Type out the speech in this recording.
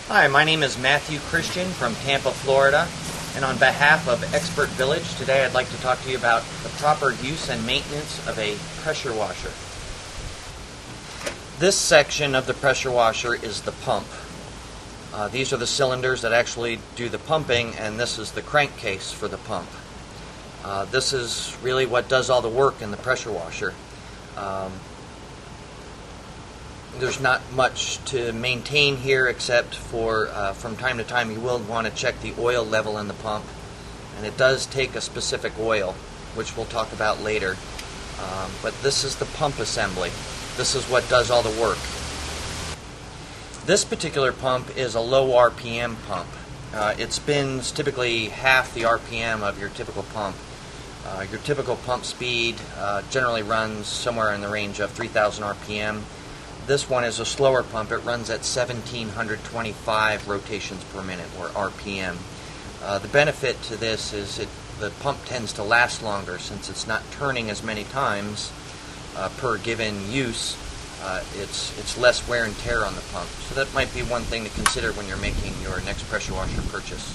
Hi, my name is Matthew Christian from Tampa, Florida, and on behalf of Expert Village, today I'd like to talk to you about the proper use and maintenance of a pressure washer. This section of the pressure washer is the pump. These are the cylinders that actually do the pumping, and this is the crankcase for the pump. This is really what does all the work in the pressure washer. There's not much to maintain here except for from time to time you will want to check the oil level in the pump, and it does take a specific oil, which we'll talk about later. But this is the pump assembly. This is what does all the work. This particular pump is a low RPM pump. It spins typically half the RPM of your typical pump. Your typical pump speed generally runs somewhere in the range of 3,000 RPM. This one is a slower pump. It runs at 1,725 rotations per minute, or RPM. The benefit to this is the pump tends to last longer since it's not turning as many times per given use. It's less wear and tear on the pump. So that might be one thing to consider when you're making your next pressure washer purchase.